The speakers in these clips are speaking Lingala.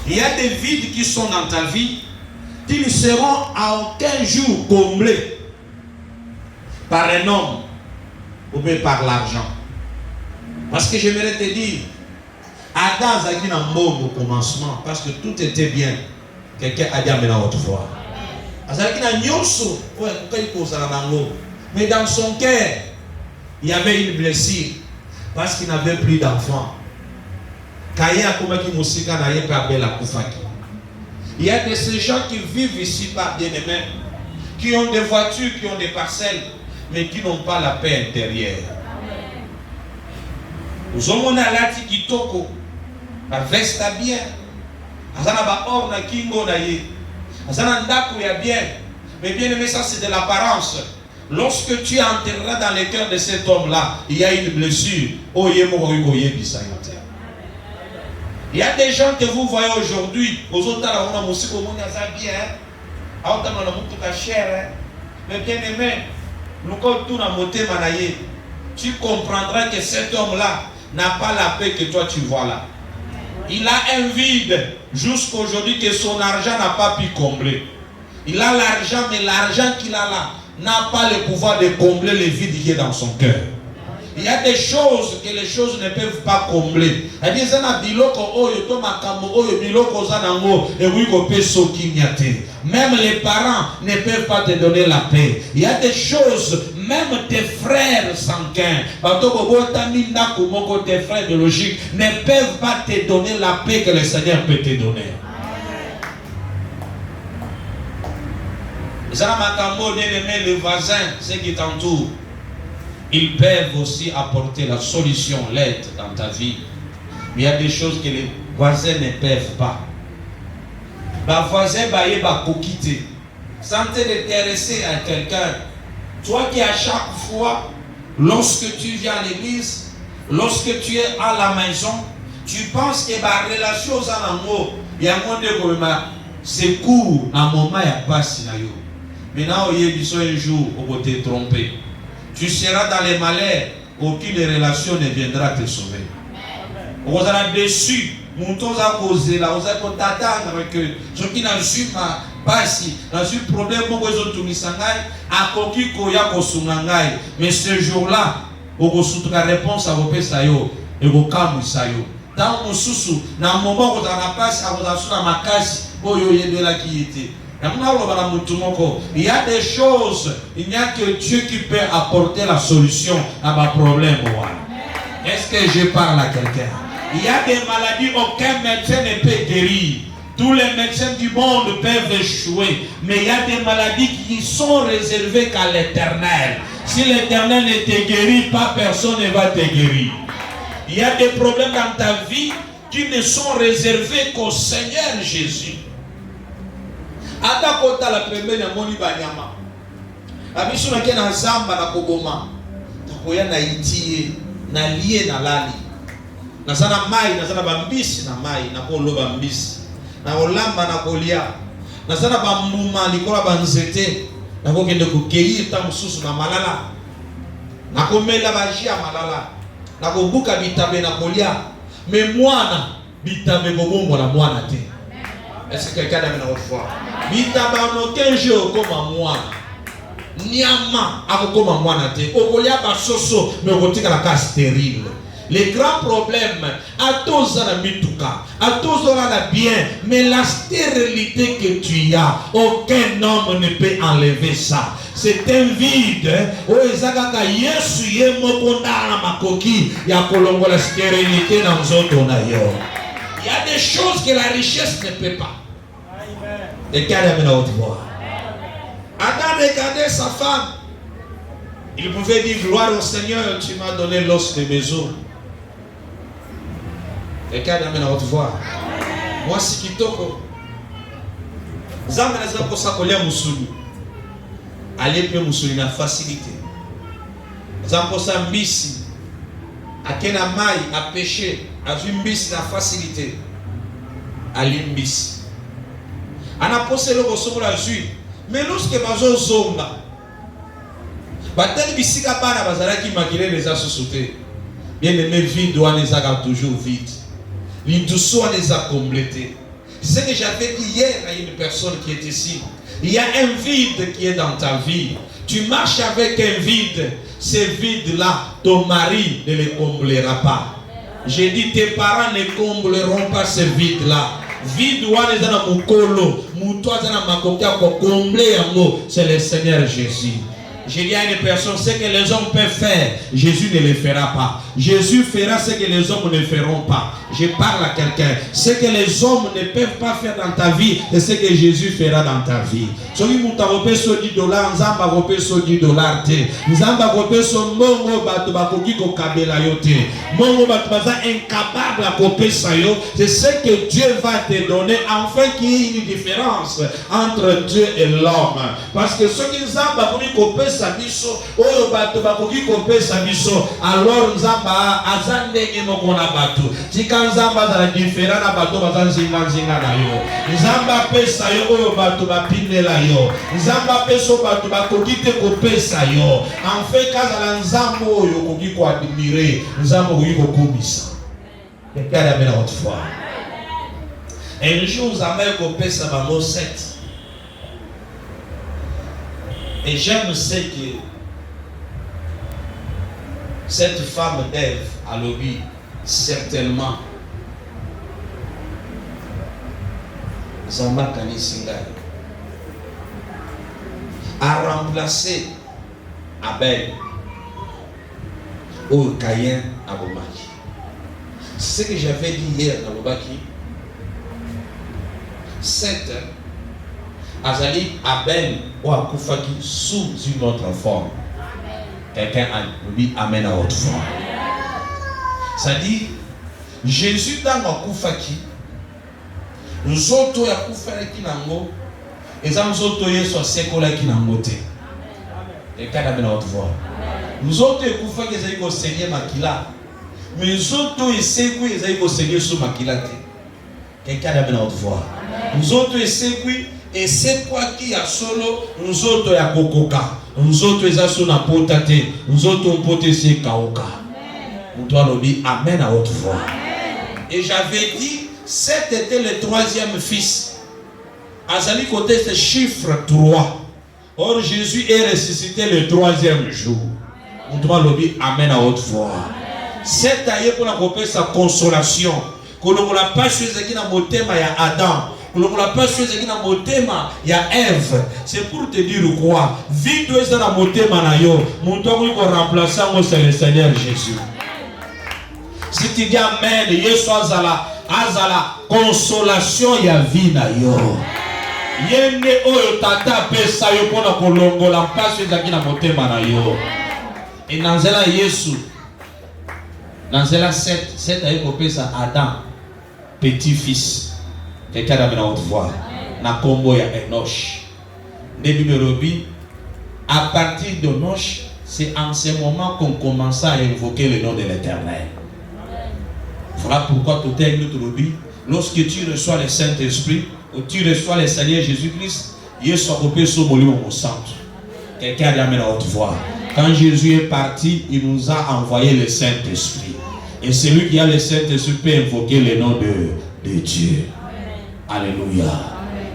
Il y a des vides qui sont dans ta vie qui ne seront à aucun jour comblés par un homme ou bien par l'argent. Parce que j'aimerais te dire, Adam a dit un mot au commencement, parce que tout était bien. Quelqu'un a dit à la haute voix. Mais dans son cœur, il y avait une blessure, parce qu'il n'avait plus d'enfants. Il y a de ces gens qui vivent ici par bien-aimés, qui ont des voitures, qui ont des parcelles, mais qui n'ont pas la paix intérieure. Nous avons la lati kitoko, la veste bien, azana ba or na kingo na ye, azana ndaku ya bien, mais bien aimé, ça c'est de l'apparence. Lorsque tu entreras dans le cœur de cet homme-là, il y a une blessure. Il y a des gens que vous voyez aujourd'hui, aux autres on a musique au monde bien, à autant on a beaucoup cher, mais bien aimé, nous quand tout na moté manaye, tu comprendras que cet homme-là n'a pas la paix que toi tu vois là. Il a un vide jusqu'aujourd'hui que son argent n'a pas pu combler. Il a l'argent, mais l'argent qu'il a là n'a pas le pouvoir de combler le vide qui est dans son cœur. Il y a des choses que les choses ne peuvent pas combler. Même les parents ne peuvent pas te donner la paix. Il y a des choses, même tes frères sanguins, tes frères biologiques ne peuvent pas te donner la paix que le Seigneur peut te donner. Les voisins, ceux qui t'entourent, ils peuvent aussi apporter la solution, l'aide dans ta vie. Mais il y a des choses que les voisins ne peuvent pas. Les voisins vont quitter sans t'intéresser à quelqu'un. Toi qui à chaque fois, lorsque tu viens à l'église, lorsque tu es à la maison, tu penses que la relation aux amours, il y a un c'est court, à un moment, il n'y a pas si. Maintenant, un jour, on va te tromper. Tu seras dans les malheurs, aucune relation ne viendra te sauver. On va être déçu. Mon temps a causé là, on va t'attendre que ce qui n'a pas si, n'a eu problème, on va tout misangai, à koki koya kosungangai. Mais ce jour-là, on va soutenir la réponse à vos pesayo et vos kamu sayo. Dans mon sous, dans le moment où on a passé, on a sur ma casse, oyo yende la qui était. Il y a des choses, il n'y a que Dieu qui peut apporter la solution à ma problème. Est-ce que je parle à quelqu'un? Il y a des maladies aucun médecin ne peut guérir. Tous les médecins du monde peuvent échouer. Mais il y a des maladies qui sont réservées qu'à l'Éternel. Si l'Éternel ne te guérit pas, personne ne va te guérir. Il y a des problèmes dans ta vie qui ne sont réservés qu'au Seigneur Jésus. Ata kota la pembeni ya moni banyama. Abisu na kena zamba na koboma. Takoya na itie, na lie na lali. Na sana mai, na sana bambisi na mai, na kolo bambisi. Na olamba na kolia. Na sana bambuma likola banzete. Na kokende kukeyi ta mususu na malala. Na komela bajia malala. Na kobuka bitabe na kolia. Me mwana bitabe bobongo na mwana te. Est-ce que quelqu'un a une autre fois? Bitabano 15 jours comme à moi. Niama a comme à moi nate. Okolia basoso mais okotika la casse stérile. Les grands problèmes, à tous la mituka, à tous la bien, mais la stérilité que tu as, aucun homme ne peut enlever ça. C'est un vide. Oh, ezakaka Yesu yemokonda na makoki ya kolongo la stérilité dans zoto na yo. Il y a des choses que la richesse ne peut pas. Et qui a la haute voix. Adam regardait sa femme. Il pouvait dire gloire au Seigneur, tu m'as donné l'os de mes os. Et qui a la haute voix. Moi, si kitoko. Zamba nazaka kosa kolia musuli. Allez pe musuli na facilité. Zamba kosa mbisi. Akena mai a péché. A vu mbisi na facilité. Ali mbisi. Ana posé le ressort la jus. Mais lorsque bazo zomba. Batali bisika bana bazala qui maquiller les associés. Bien aimé vide doit les avoir toujours vide. L'indouçoit les a complétés. Ce que j'avais dit hier à une personne qui est ici. Il y a un vide qui est dans ta vie. Tu marches avec un vide. Ce vide-là, ton mari ne le comblera pas. J'ai dit, tes parents ne combleront pas ce vide-là. Vide c'est le Seigneur Jésus. J'ai dit à une personne, ce que les hommes peuvent faire, Jésus ne le fera pas. Jésus fera ce que les hommes ne feront pas. Je parle à quelqu'un. Ce que les hommes ne peuvent pas faire dans ta vie, c'est ce que Jésus fera dans ta vie. Si tu as $10, Nzamba kopé so $10 te. Nzamba kopé so mongo bato bakoki ko kabela yo te. Mongo bato baza incapable à kopé sa yo. C'est ce que Dieu va te donner afin qu'il y ait une différence entre Dieu et l'homme. Parce que ceux qui Nzamba koki kopé sa biso, oyo bato bakoki kopé sa biso, alors Nzamba azandenge moko na bato. Tika Nzamba za différent na bato bazanzinga nzinga na yo. Nzamba pesa yo oyo bato bapinela yo. Nzamba peso bato bakoki te kopesa yo. En fait kaza la nzambo oyo koki ko admirer, nzambo koki ko komisa. Quelqu'un a bien notre foi. Un jour nzamba kopesa ba mo 7. Et j'aime ce que cette femme d'Ève a lobby certainement. Zamba Kanisinga a remplacé Abel au Caïn à Bomaki. C'est ce que j'avais dit hier dans Bomaki. 7 Azali Abel ou Akufaki sous une autre forme. Quelqu'un a dit Amen à autre forme. Ça dit Jésus dans Akufaki. Nous autres ya kufaki nango. Et ça nous autres yeso sekola ki nango te. Et quand Amen à autre forme. Nous autres kufaki ezali ko seigneur makila. Mais nous autres eseku ezali ko seigneur sous makila te. Quelqu'un Amen à autre forme. Nous autres eseku et c'est quoi qui a solo nous autres ya kokoka nous autres ezaso na potate nous autres on pote se kaoka on doit le dire amen à haute voix. Et j'avais dit cet était le troisième fils azali côté ce chiffre 3. Or Jésus est ressuscité le troisième jour. On doit le dire amen à haute voix. Cet aïe pour la couper sa consolation qu'on ne l'a pas choisi qui na motema ya Adam. Il y a Ève. C'est pour te dire quoi? Vite est dans la motema na yo. Mon temps où on remplace c'est le Seigneur Jésus. Si tu dis amen, Yesu azala consolation ya vie na yo. Yende oyo tata pesa yo pona kolongola mpasi ezaki na motema na yo. Et nanzela Yesu. Nanzela 7 ayo kopesa Adam petit-fils. Quelqu'un a dans haute voix. Na combo ya Enoch. Numéro 8. À partir d'Enoch, c'est en ce moment qu'on commence à invoquer le nom de l'Éternel. Voilà pourquoi tout est notre lobby. Lorsque tu reçois le Saint-Esprit, ou tu reçois le Seigneur Jésus-Christ, il est coupé sur mon centre. Quelqu'un a dans haute voix. Quand Jésus est parti, il nous a envoyé le Saint-Esprit. Et celui qui a le Saint-Esprit peut invoquer le nom de Dieu. Alléluia.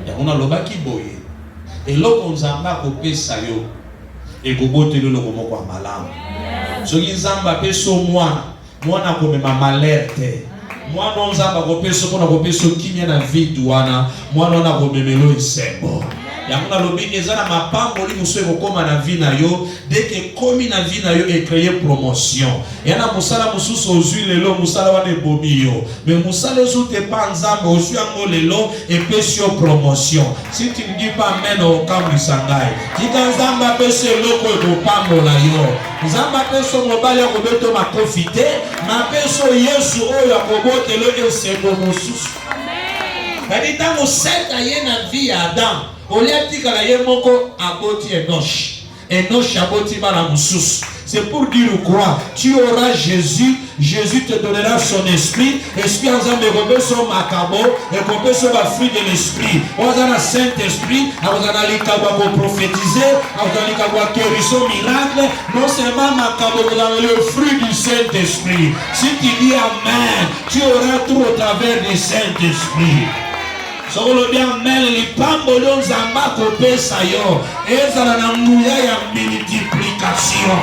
Et on a le bas qui boye. Et là, on zamba kopé sayo. Et kobote le lokomo kwa malamu. So ki zamba peso mwana kome mamalerte. Mwana on zamba kopé so kona kopé so kimia na vidu wana. Mwana ona kome melo isembo. Ya muna lobi ezana mapambo li muso ekokoma na vie na yo dès que komi na vie na yo et créer promotion. Yana musala mususu ozui lelo musala wana ebomi yo. Mais musala ezute pa nzambe ozui yango lelo epesi yo promotion. Si tu ne dis pas amen au kambi sangai. Tika nzamba pese loko ekopambola yo. Nzamba peso mobali ya kobeto makofite. Ma peso Yesu oyo akobote lo esebo mususu. Amen. Kadi tango seta ye na vie ya Adam. C'est pour dire quoi? Tu auras Jésus, Jésus te donnera son esprit, esprit ensemble de son macabo, et qu'on soit le fruit de l'esprit. On a le Saint-Esprit, on a les prophétiser, on a les guérison miracle, non seulement macabo, on a le fruit du Saint-Esprit. Si tu dis amen, tu auras tout au travers du Saint-Esprit. Sokolo bien amen lipambolo nzamba kopesa yo. Ezala na nguya ya multiplication.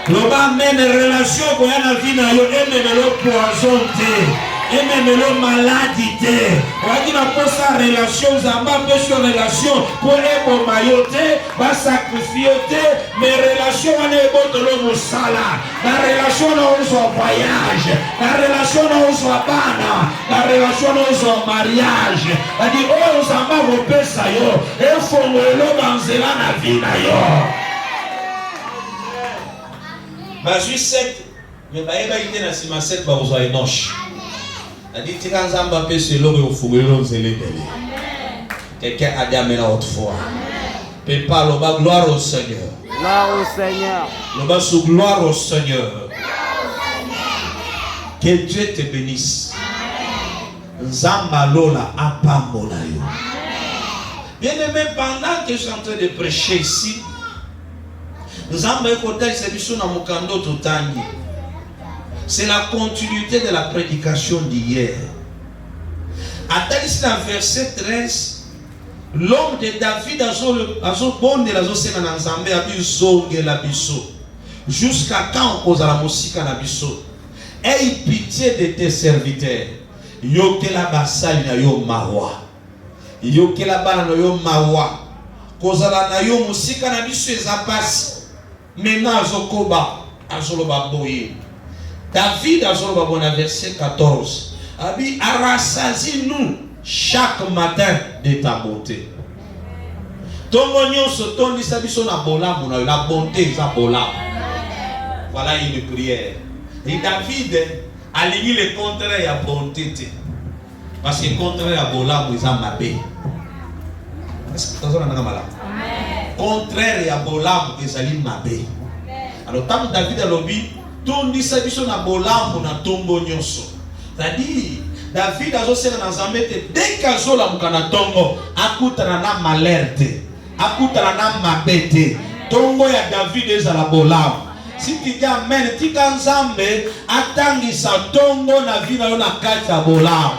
Loba amen relation koya na vie na yo ememelo poison te. Et même le maladie, on a pas sa relation, zamba peu sur relation pour les bons maillotés, va sacrifier, mais relation on est bon de l'homme sala, la relation on soit voyage, la relation on soit bana, la relation on soit mariage, on dit oh zamba repère ça yo, et faut le banzela na vie na yo. Ma suis sec, mais bah il va y na sima sec bah vous avez noche. Quelqu'un a dit amen autrefois. Papa, l'oba gloire au Seigneur. Gloire au Seigneur. L'oba sous gloire au Seigneur. Que Dieu te bénisse. Nzamba lola apambola yo. Bien aimé, pendant que je suis en train de prêcher ici, Nzamba ekotai sebiso na mukando tutangi. C'est la continuité de la prédication d'hier. Attendez dans verset 13. L'homme de David a bonde la zosena na nzambe abizonge la biso. Jusqu'à quand on cause la musique na biso. Aie pitié de tes serviteurs. Yokela basali na yo mawa. Yokela bana na yo mawa. Kozala na yo musique na biso ezapasi. Mena azokoba azoloba boye. David a dans le verset 14. Abi rassasie-nous chaque matin de ta bonté. Tongo nyonso tondi sabiso na bolamu na la bonté za bolamu. Voilà une prière. Et David a lié le contraire à bonté. Parce que le contraire à bolamu is mabe. Est-ce que tu as malade? Contraire à bolamu is mabe. Alors tant David a lobby tondi sabiso na bolamu na tombo nyonso. C'est-à-dire David azosena na nzambe te dès kazola mukana tongo akutana na malerte akutana na mabete tongo ya David ezala bolamu. Si tu dis amen tika nzambe atangisa tongo na vie na yo na kati ya bolamu.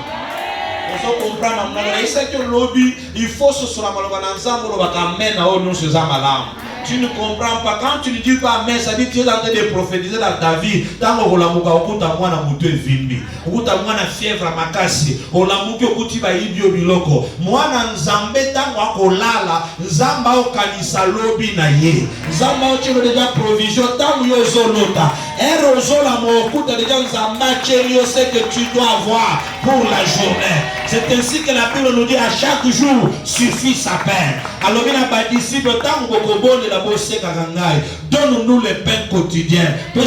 On comprendre na isa que lobby il faut se sur la maloba na nzambe lo bakamen na ono se za malamu. Tu ne comprends pas. Quand tu ne dis pas amen, ça dit que tu es en train de prophétiser dans ta vie. Tant que la okuta mwana mutu evimbi. Okuta mwana fièvre makasi. Olamuki okuti ba ibio biloko. Mwana nzambe tango akolala, nzamba okanisa lobi na ye. Nzamba ochelo déjà provision tango yo zolota. Erozola mo okuta déjà nzamba chelio c'est que tu dois avoir pour la journée. C'est ainsi que la Bible nous dit à chaque jour suffit sa peine. Alors bien ba disciple tango bokobone la bosse kagangai. Donne-nous le pain quotidien. Un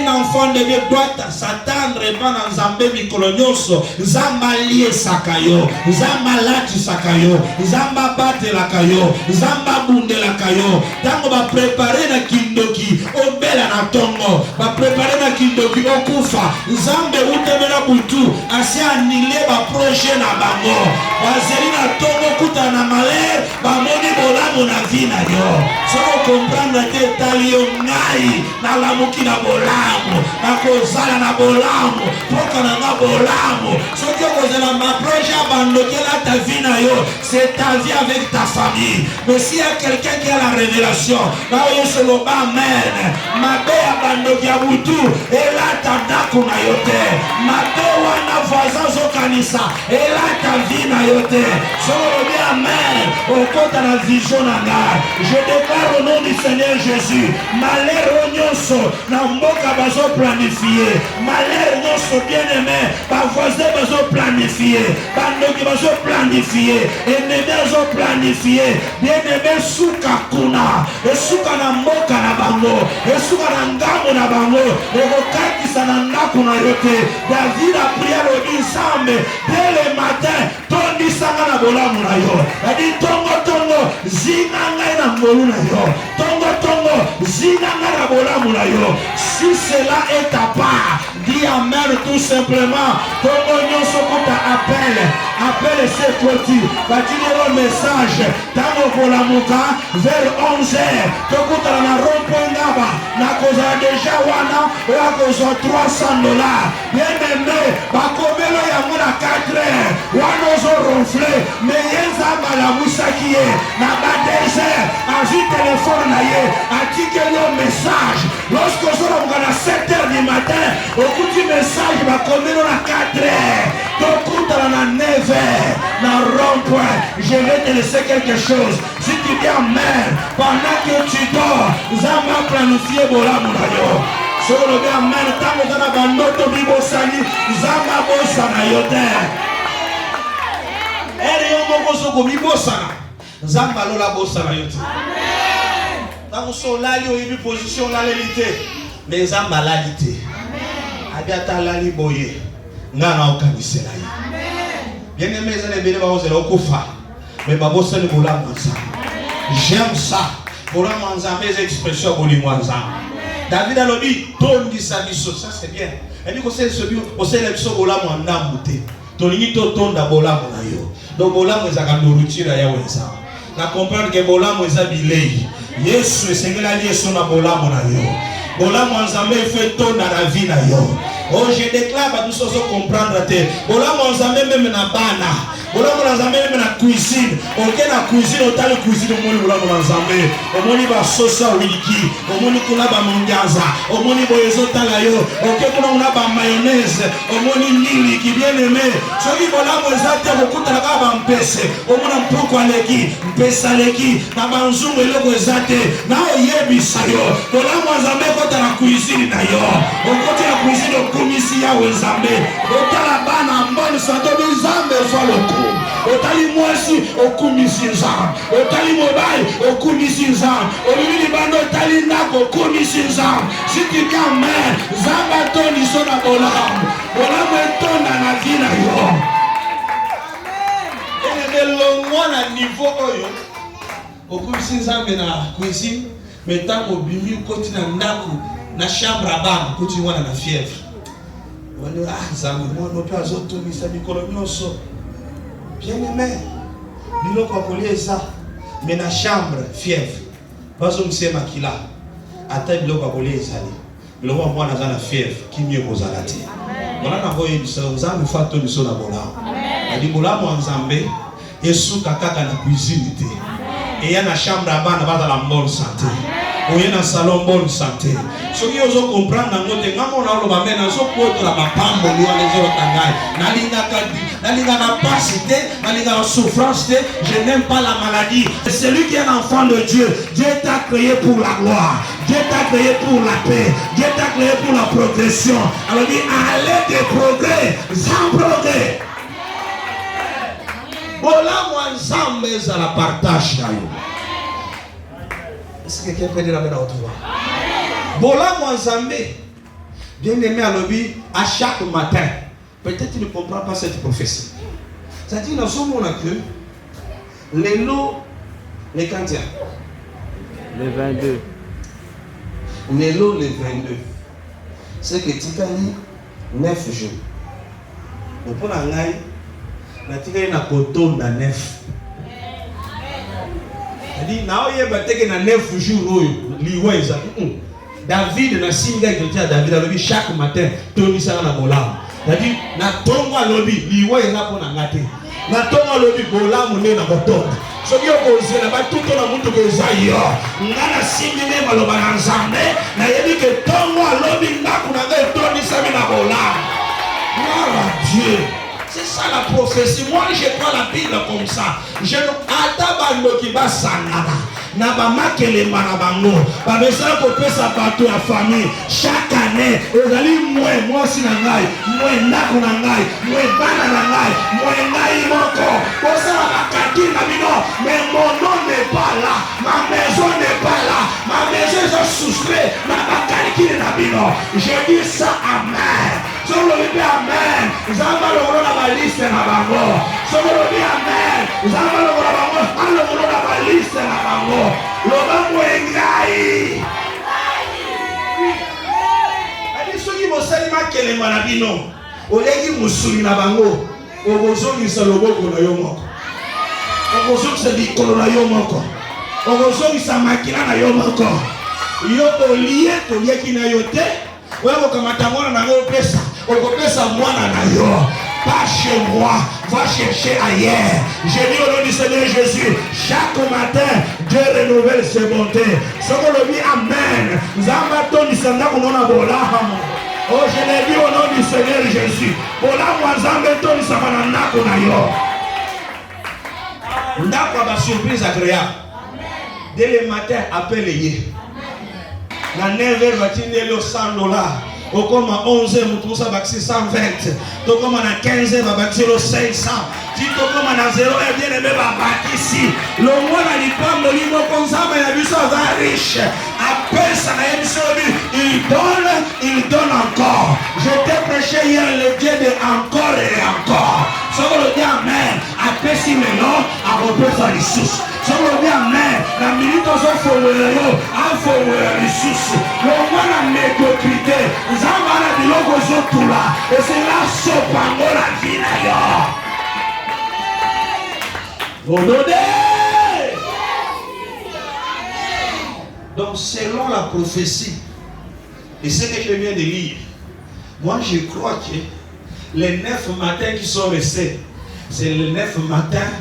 enfant de Dieu doit s'attendre dans Zambé Mikolonioso, Zamba lié sakayo, Zamba lati sakayo, Zamba bate la kayo, Zamba bunde la kayo. Tango va préparer na kindoki, obela na tongo, va préparer na kindoki okufa, Zambe utemela butu, asi anile ba projet na bango, bazeli na tongo kuta na malheur, ba moni bolamu na vie na yo. Soko comprendre que talio ngai na lamuki na bolamu na kozala na bolamu poka na bolamu soki kozala ma projet abandokela ta vie na yo c'est ta vie avec ta famille. Mais s'il y a quelqu'un qui a la révélation na yo se lo ba amen mabe abandoki ya butu elata ndako na yo te mabe wana voisin zokanisa elata vie na yo te soko bi amen okota na vision na ngai. Je déclare au nom du Seigneur Jésus, malheur nyonso na mboka bazo planifié, malheur nyonso bien-aimé, ba voisin bazo planifié, bandoki bazo planifié, ennemi bazo planifié, bien-aimé suka kuna, esuka na mboka na bango, esuka na ngambo na bango, ekokatisa na ndako na yo te. David a prié le ensemble dès le matin, tondi sanga na bolamu na yo. Adi tongo tongo zinga ngai na ngolu na yo. Tongo tongo zinga ngai na bolamu na yo. Si cela est ta part, dis amen tout simplement. Tongo nyonso kota appelle ces clôtures. Va-t-il le message tango bolamuka vers 11h. Tokuta na rompo ngaba na koza déjà wana oya kozwa $300. Bien-aimé, bakomelo yango na 4 heures wana ozoronfle mais ye nzambe alamusaki ye na ba 2 heures azwi telefone na ye atikeli yo message lorsque ozolamuka na 7 heures du matin okuti message bakomelo na 4 heures tokutana na 9 heures na rond-point. Je vais te laisser quelque chose. Si tu dis amen pendant que tu dors, nzambe a planifié bolamu na yo. Soki olobi amen ntango oza na bandoto bibosani nzambe abosana yo te. Ere yo moko soko bibosana nzambe alola abosana yo te. Ntango so olali oyebi position olaleli te mais nzambe alali te. Abi ata alali boye nga na okanisela ye. Bien-aimé eza na ebele baozela okufa mais babosani bolamu ya nzambe. J'aime ça. Bolamu ya nzambe eza expression ya bolingo ya nzambe. David alobi tondisa biso, ça c'est bien. Edi kosela biso bolamu ya ndambu te. Tolingi totonda bolamu na yo. Donc bolamu ezaka nourriture ya nzambe. Na comprendre que bolamu eza bilei. Yesu esengeli yesu na bolamu na yo. Bolamu ya nzambe efe tonda na vie na yo. Oh, je déclare à tous ceux qui comprendre te. Bolamu ya nzambe même na bana. Bolamu ya nzambe même na cuisine. Ok na cuisine otali cuisine omoni bolamu ya nzambe. Omoni ba sauce wiliki. Omoni kuna ba mongaza. Omoni boyezo tala yo. Ok kuna ba mayonnaise. Omoni nili qui bien aimé. Soki bolamu ezate bokuta ka ba mpese. Omona mpoko aleki, mpesa leki. Na banzungu eloko ezate. Na oyebisa yo. Bolamu ya nzambe kota na cuisine na yo. Okoti na cuisine okumisi ya nzambe. Otala bana mboni santo nzambe so loko. Otali mwasi okumisi nzambe. Otali mobile okumisi nzambe. Olibili bando otali ndako okumisi nzambe. Si tu dis amen, nzambe atoni so na bolamu. Bolamu etonda na vie na yo. Elongwa na niveau oyo okumisi nzambe na cuisine, mais tango bimi okoti na ndako na chambre abana koti wana na fièvre. Wale nzambe mwana pe azotomisa mikolo nyonso. Bien-aimé, biloko akolia eza mais na chambre fièvre. Bazo msema kila ata biloko akolia ezali. Biloko mwana za na fièvre kimie kozala te. Wana na boye biso nzambe fato biso na bolamu. Adi bolamu ya nzambe esuka kaka na cuisine te. Eya na chambre abana baza la bonne santé. Oye na salon bonne santé. Soki ozo comprendre nango te ngamo na oloba mena so poto la mapambo lwa lezo tangai. Nalinga na pasi te, nalinga na souffrance te, je n'aime pas la maladie. C'est celui qui est un enfant de Dieu. Dieu t'a créé pour la gloire. Dieu t'a créé pour la paix. Dieu t'a créé pour la progression. Alors dit allez de progrès, sans progrès. Bolamu ya nzambe ezala partage na yo. Est-ce que quelqu'un peut dire la main à toi? Bolamu ya nzambe, bien aimé alobi, à chaque matin. Peut-être tu ne comprends pas cette prophétie. C'est-à-dire dans ce monde que les lots, les candiens. Les 22. Les lots, les 22. C'est que tu gagnes 9 jours. Donc pour la ngaï, tu gagnes na coton na 9. C'est-à-dire, na 9 jours, liweza. David na singa quelqu'un David a chaque matin, Tony sera na bolamu. C'est-à-dire, na tongo alobi, liwa eza po na ngate. Na tongo alobi bolamu ne na botonga. Soki okozela ba tuto na mutu koza yo. Ngana singi ne maloba na nzambe, na yebi ke tongo alobi ngaku na ngai Tony sami na bolamu. Gloire à Dieu. C'est ça la prophétie. Moi, je prends la Bible comme ça. Je ne ataba qui va sanana. Na ba makelema na bango. Ba besa ko pesa partout à famille. Chaque année, ozali moi si na ngai, moi ndako na ngai, moi bana na ngai, moi ngai moko. Bosa la kati na bino, mais mon nom n'est pas là. Ma maison n'est pas là. Ma maison est soustrait. Ma bakali na bino. Je dis ça amen. Solo le amen. Zamba lo na ba liste na bango. Solo le amen. Zamba lo na bango. Alo lo na ba liste na bango. Lo bango engai. Adi soki mosali makelema na bino. Oleki musuli na bango. Okozongisa loboko na yo moko. Okozongisa likolo na yo moko. Okozongisa makila na yo moko. Yo lié to lié qui na yote. Wewe kamata mwana na ngao pesa. Okopesa mwana na yo. Pas chez moi, va chercher ailleurs. J'ai dit au nom du Seigneur Jésus, chaque matin, Dieu renouvelle ses bontés. Ce qu'on le dit, Amen. Zambaton du Seigneur, on a bola. Oh, je l'ai dit au nom du Seigneur Jésus. Bola, moi, Zambaton du Seigneur, on a yo. On a pas de surprise agréable. Dès le matin, appelle-les. La 9h, va tenir le $100. Au comme à 11h, nous ça va 620. Tout comme à 15h, va bâtir le 500. Si tout comme à 0h, bien aimé, va bâtir ici. Le mois n'a pas de livre comme ça, mais la vie va riche. Après ça, il donne encore. Je t'ai prêché hier le Dieu de encore et encore. Ça veut le dire Amen. Après si maintenant, à repos sa ressource. Ça veut dire Amen. La minute où on fait le ressource. Le mois n'a médiocrité. Zambara de l'ogo tout là. Et c'est là ce pango la vie d'ailleurs. Donc selon la prophétie et ce que je viens de lire, moi je crois que les 9 matins qui sont restés, c'est les 9 matins,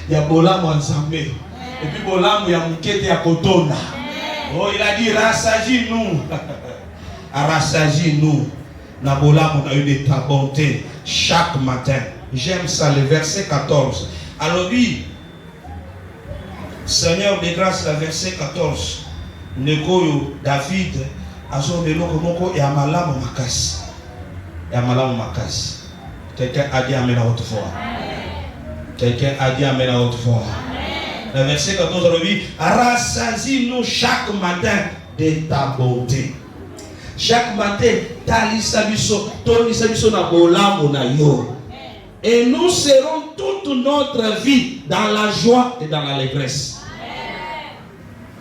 il y a Bolam Nzambe. Et puis Bolam, il y a Moukete à Kotona. Oh, il a dit rassagis-nous. Rassagis-nous. Na Bolam, on a eu de ta bonté chaque matin. J'aime ça, le verset 14. Alors oui, Seigneur de grâce, le verset 14. Nekoyo David azo de loko moko ya malamu makasi. Ya malamu makasi. Quelqu'un a dit amen à haute voix. Quelqu'un a dit amen à haute voix. Le verset 14 on dit rassasie-nous chaque matin de ta bonté. Chaque matin talisa biso, tolisa biso na bolamu na yo. Et nous serons toute notre vie dans la joie et dans l'allégresse.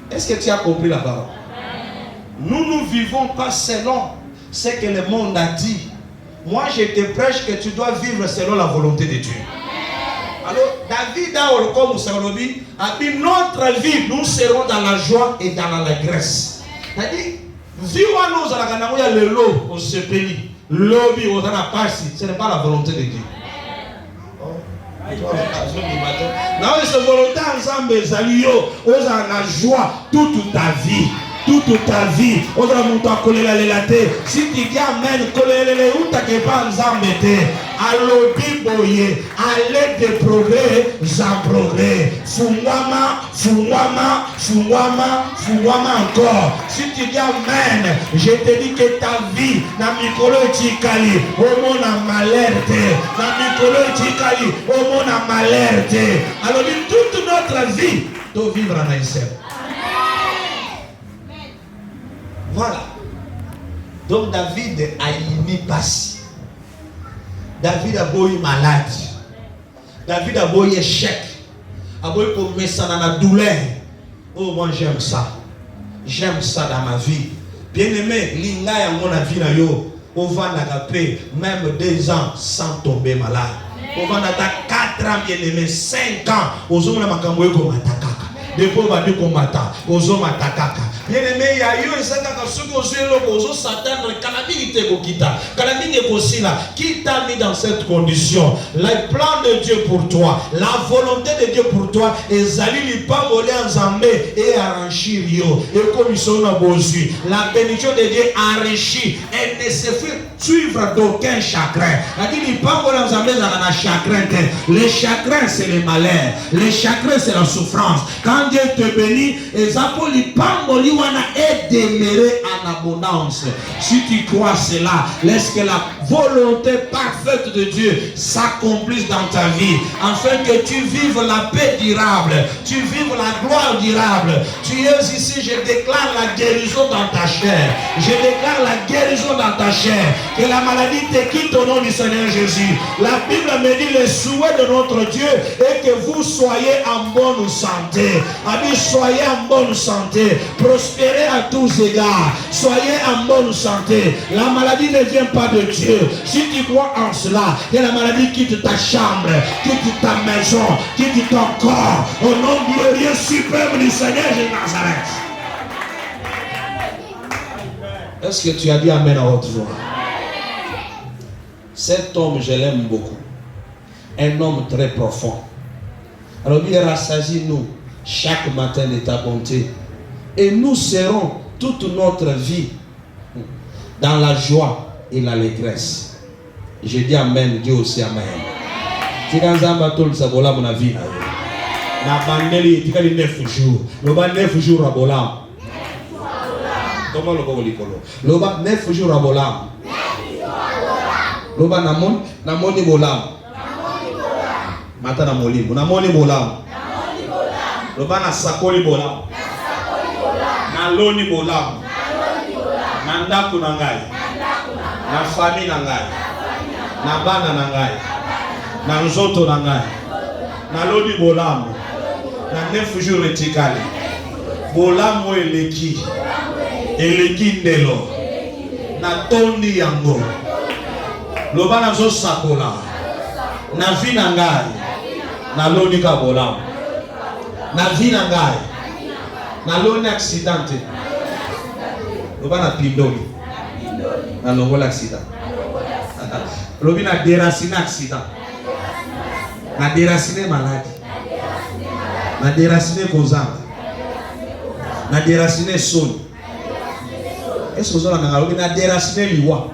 Est-ce que tu as compris la parole? Nous ne vivons pas selon ce que le monde a dit. Moi, je te prêche que tu dois vivre selon la volonté de Dieu. Alors, David a comme Salobi a dit notre vie, nous serons dans la joie et dans l'allégresse. C'est-à-dire, vivons nous à la Ganaouya le lot, on se bénit. Lobby, on a passé, ce n'est pas la volonté de Dieu. Non, c'est volonté ensemble, Zalio, on a la joie toute ta vie. Toute ta vie, on a monté à coller la lélate. Si tu dis amen, coller les ou t'as que pas ensemble. Allô, boye, allez de progrès, en progrès. Fouama encore. Si tu dis amen, je te dis que ta vie, na mikolo tikali, au monde a malerte. Na mikolo tikali, au monde a malerte. Alors, toute notre vie, doit vivre en Haïtien. Voilà. Donc David a émis passé. David a beau malade. David a beau échec. A beau comme ça dans la douleur. Oh, moi j'aime ça. J'aime ça dans ma vie. Bien aimé, l'inga ya mon vie na yo. On va n'agaper même 2 ans sans tomber malade. On va n'attaquer 4 ans, bien aimé, 5 ans. Aux hommes na makambo ko matakaka. Depuis on va dire combattant. Aux hommes matakaka. Bien aimé, il y a eu un certain nombre s'attendre qui t'a mis dans cette condition. Le plan de Dieu pour toi, la volonté de Dieu pour toi, et Zali pas voler en Zambé et enrichir yo. Et comme ils sont à Bosu, la bénédiction de Dieu enrichit. Elle ne se fait suivre d'aucun chagrin. Il dit pas voler en Zambé dans un chagrin. Le chagrin c'est le malheur. Le chagrin c'est la souffrance. Quand Dieu te bénit, et Zapoli pas voler est demeuré en abondance. Si tu crois cela, laisse que la volonté parfaite de Dieu s'accomplisse dans ta vie, afin que tu vives la paix durable, tu vives la gloire durable. Tu es ici, je déclare la guérison dans ta chair. Je déclare la guérison dans ta chair. Que la maladie te quitte au nom du Seigneur Jésus. La Bible me dit le souhait de notre Dieu est que vous soyez en bonne santé. Amis, soyez en bonne santé. Prospérez à tous égards. Soyez en bonne santé. La maladie ne vient pas de Dieu. Si tu crois en cela, que la maladie quitte ta chambre, quitte ta maison, quitte ton corps. Au nom glorieux suprême du Seigneur de Nazareth. Est-ce que tu as dit amen à haute voix? Cet homme, je l'aime beaucoup. Un homme très profond. Alors il rassasie nous chaque matin de ta bonté. Et nous serons toute notre vie dans la joie et l'allégresse. Je dis amen, Dieu aussi amen. Tikanzamba tol sabola mon vie. Na bandeli tikali 9 jours. Loba 9 jours à bolam. Comment le boli kolo? Loba 9 jours à bolam. Loba namoni bolam. Mata na molimbo namoni bolam. Loba na sakoli bolam. Na loni bolam. Na ndako na ngai. Na famille na ngai. Na bana na ngai. Na nzoto na ngai. Na loni bolam. Na 9 jours etikali. Bolam eleki. Eleki ndelo. Na tondi yango. Loba na zo sakola. Na vi na ngai. Na loni ka bolam. Na vi na ngai. Na loni accidente. Loba na pindoli. Na longola accident. Lobi na déraciner accident. Na déraciner maladie. Na déraciner kozanga. Na déraciner son. Est-ce que vous avez lobi na déraciner liwa.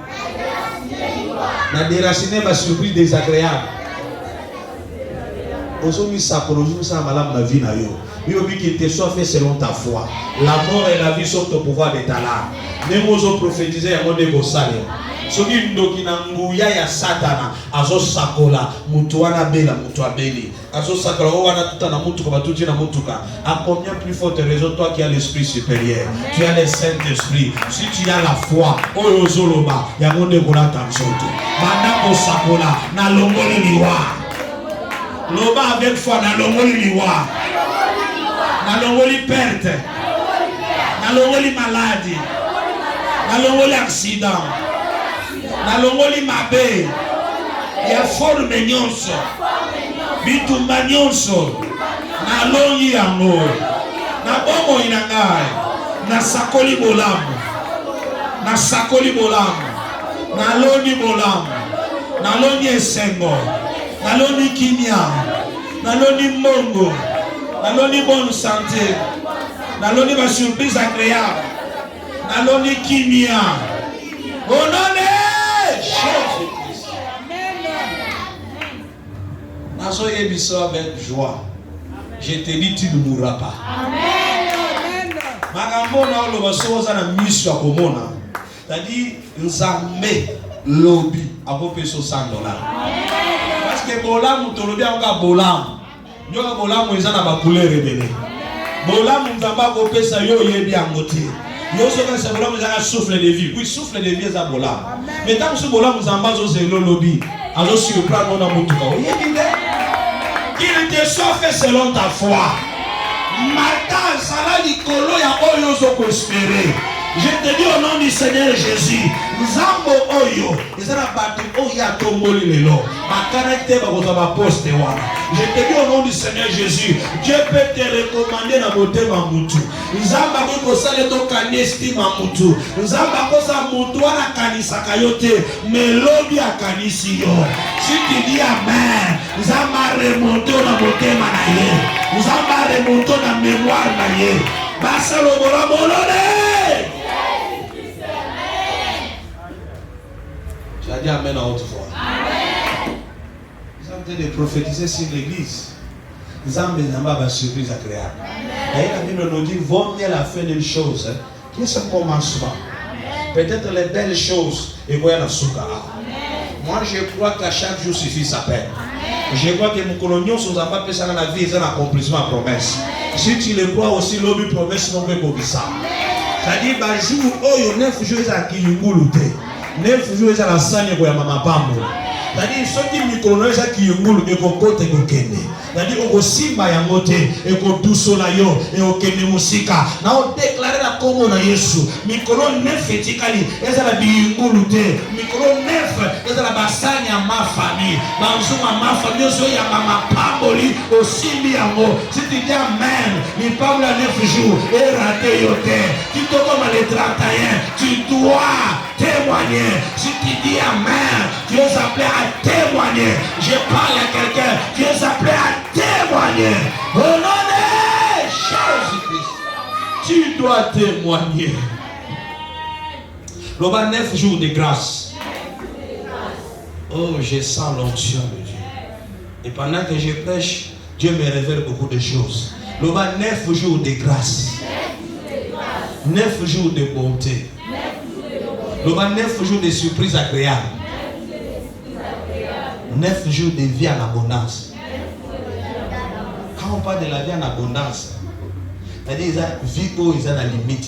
Na déraciner ma surprise désagréable. Aujourd'hui ça pour nous ça malade ma vie na yo. Yo bi qui te soit fait selon ta foi. La mort et la vie sont au pouvoir de ta langue. Nemozo prophétiser ya monde go sale. Soki ndoki na nguya ya satana azo sakola mutu wana bela mutu abeli azo sakola wana tuta na mutu kwa tuti na mutuka. À combien plus forte raison toi qui as l'esprit supérieur, tu as le Saint-Esprit, si tu as la foi oyo zoloba ya monde go na tanzoto banda ko sakola na longoli liwa loba avec foi na longoli liwa na longoli perte na longoli maladie na longoli accident na longoli mabe ya forme nyonso bitumba nyonso na longi yango na bomo inangai na sakoli bolamu na sakoli bolamu na loni bolamu na loni esengo na loni kimia na loni mongo na loni bonne santé na loni ba surprise agréable na loni kimia au nom de Jésus-Christ. Nazo yebiso avec joie. Je te dis, tu ne mourras pas. Amen. Magambo na oloba soza na miso akomona. C'est-à-dire nzambe lobi akopeso $100. Parce que bolamu tolobi anga bolamu. Nyoka bolamu ezana ba couleur ebele. Bolamu nzamba akopesa yo yebi angote. Yo soka se bolamu ezana souffle de vie. Oui, souffle de vie eza bolamu. Mais tant que ce bolamu nzamba zo zelo lobi, azo surprendre na mutuka. Oyebinde. Qu'il te soit fait selon ta foi. Martin, ça li kolo ya oyo zo ko espérer. Je te dis au nom du Seigneur Jésus, Zambo Oyo, ils ont battu Oya Tomboli Lelo, ma caractère va vous avoir posté. Je te dis au nom du Seigneur Jésus, Dieu peut te recommander dans beauté Mamoutou. Zamba ko sale to kanesti Mamoutou. Zamba ko sa mutu na kanisa kayote, melodi akanisi yo. Si tu dis amen, Zamba remonte na beauté manaye. Zamba remonte na mémoire naye. Basalo bola bolone. Tu as dit amen à haute voix. Amen. Ils sont en train de prophétiser sur l'église. Ils ont une surprise agréable. Et la Bible nous dit, vaut mieux la fin d'une chose que ce commencement. Peut-être les belles choses et voyez la soukara. Moi je crois qu'à chaque jour suffit sa peine. Je crois que mon colonial sous un papier dans la vie est un accomplissement à promesse. Si tu le crois aussi, l'objet promesse non plus pour ça. C'est-à-dire, bah jour où il y a 9 jours à qui l'ungulute. 9 jours à la sagne pour maman pambo. C'est-à-dire, ceux qui me connaissent à qui l'ungulu et qu'on côté qu'on kende. C'est-à-dire, on simba yangote et qu'on douce la yo et on kende musika. Na on déclare la Congo na Yesu. Mikolo 9 etikali, eza la biungulute. Mikolo 9 eza la basagne à ma famille. Banzuma ma famille so ya mama pamboli au simbi yango. Si tu dis amen, il parle à 9 jours et raté yote. comme les 31, tu dois témoigner. Si tu dis Amen, tu es appelé à témoigner. Je parle à quelqu'un, tu es appelé à témoigner. Au nom de Jésus-Christ, tu dois témoigner. Le 9 jours de grâce. Oh, je sens l'onction de Dieu. Et pendant que je prêche, Dieu me révèle beaucoup de choses. Le 9 jours de grâce. 9 jours de bonté. Le 9 jours de surprises agréables. 9 jours de vie en abondance. Quand on parle de la vie en abondance, c'est-à-dire que la vie où ils ont la limite.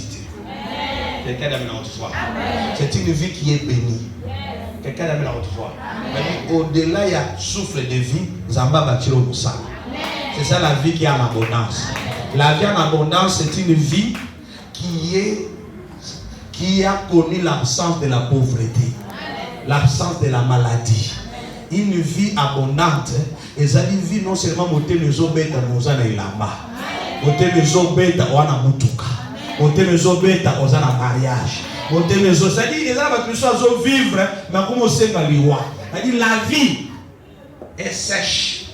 Quelqu'un d'amener notre foi. C'est une vie qui est bénie. Quelqu'un d'amener notre foi. Au-delà, il y a souffle de vie. Zamba Batiro Moussa. C'est ça la vie qui est en abondance. La vie en abondance, c'est une vie qui a connu l'absence de la pauvreté, l'absence de la maladie. Une vie abondante, et ça dit vie non seulement moté les obètes à nos années là-bas, moté les obètes à Wana Mutuka, moté les obètes à Ozana mariage, moté les autres. Ça dit les gens qui sont vivre, mais comme on sait dans l'Iwa, ça dit la vie est sèche,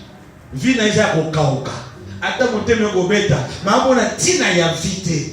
vie n'est pas au kaoka. Attends moté les obètes, mais on a tina ya vite.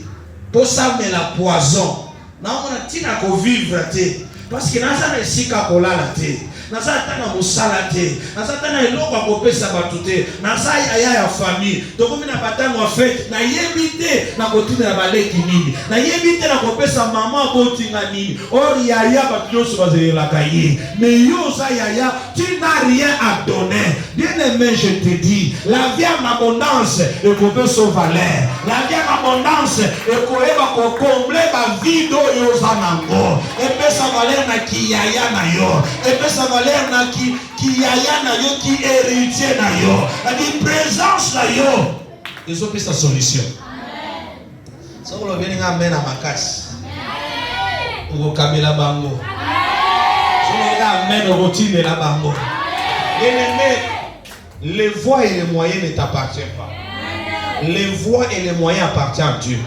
Pour ça, mais la poison. Non, on a tina ko vivre te. Parce que dans ça, les kolala te. Dans ça, tana musala te. Dans ça, tana eloko akopesa batute. Dans ça, ya famille. Donc, on a battu en fait. Na yebite na kotina na baleki nini. Na yebite na kopesa maman botinga nini. Or yaya batyo sobaze la kaye. Mais yo ça yaya, tu n'as rien à donner. Bien aimé, je te dis, la vie en abondance est pour son valeur. La vie en abondance est pour combler ma vie d'eau yo zanango. Et puis sa valeur na ki yaya na yo. Et puis sa valeur na ki yaya na yo, qui héritier na yo. La vie présence na yo. Ils ont pris sa solution. Ça vous l'avez dit amen à ma casse. Pour Kamila Bango. Ça vous l'avez amen au routine de la Bango. Les voies et les moyens ne t'appartiennent pas. Les voies et les moyens appartiennent à Dieu.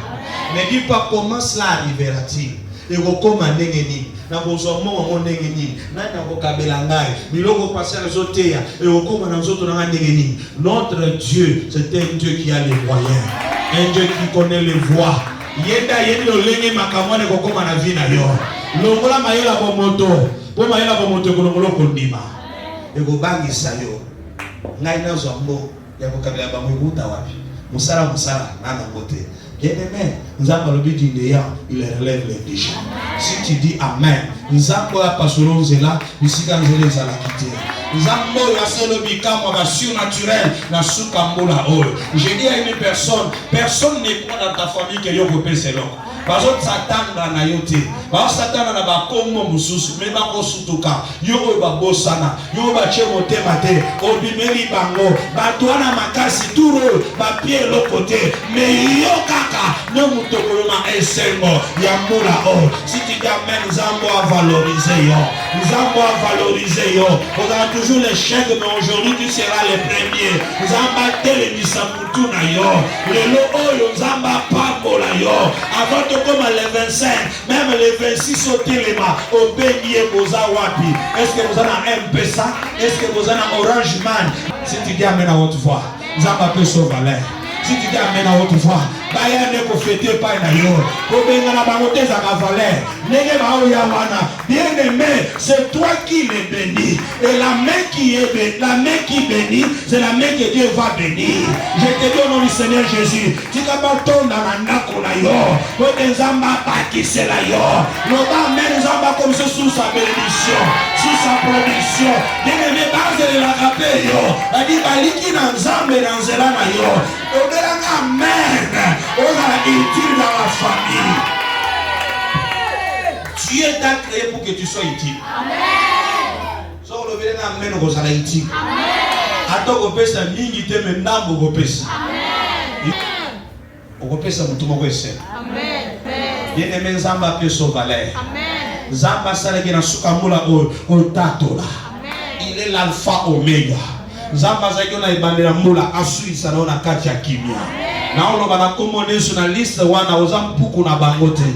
Ne dis pas comment cela arrivera-t-il. Et comment ndengeni na bozomo mo ndengeni na ko kabela ngai biloko passer les autres et comment na zoto na ndengeni. Notre Dieu, c'est un Dieu qui a les moyens, un Dieu qui connaît les voies. Yenda yendo lengi makamone ko koma na vie na yo. Longola mayela ko moto, po mayela ko moto ko longolo ko ndima. E ko bangisa yo. Ngai na zombo ya ko kabela ba mwibuta wapi. Musala nana ngote. Bien aimé, nous avons le but il relève les déchets. Si tu dis Amen, nous avons la passion là, nous sommes les à la quitter. Nous avons le bicam surnaturel, la soukambola. Je dis à une personne n'est pas dans ta famille qui est au c'est là. Parce que Satan na yote, parce que Satan na ba kongo mususu, mais ba ko sutuka, yo ba bosana, yo ba chemote mate, obimeli bango, ba toana makasi turo, ba pied l'autre côté, mais yo kaka, ne mutokolo ma esengo, ya mula o. Si tu dis amen, nous allons à valoriser yo, nous allons à valoriser yo. On a toujours les chèques, mais aujourd'hui tu seras les premiers. Nous allons battre les misamutu na yo, le lo oyo zamba pambo la yo, avant comme les 25, même les 26 au téléma, au béni et aux awapi. Est-ce que vous avez un MPSA? Est-ce que vous avez un Orange Man? Si tu dis amen à votre voix, vous avez un peu sauvé. Si tu dis amen à votre voix, bien aimé, c'est toi qui les bénis. Et la main qui bénit, c'est la main que Dieu va bénir. Je te dis au nom du Seigneur Jésus, tu vas pas tomber dans la nakona yo, pour des amba qui c'est la yo. Nous allons nous amba comme ça sous sa bénédiction, sous sa protection. Bien aimé, base de la rapé yo, la dit baliki dans zambe dans zelana yo. Amen. On a utile dans la famille. Dieu t'a créé pour que tu sois utile. Amen. So le verre amen on va utile. Amen. Attends qu'on pèse la ligne te maintenant on pèse. Amen. On pèse mon tout mon pèse. Amen. Bien aimé Zamba peut son valeur. Amen. Zamba sala qui na sukamula au tatola. Amen. Il est l'alpha oméga. Zamba zaki na ibandera mula asui sana na kati ya kimia. Na oloba na komone sur la liste wana oza mpuku na bangote.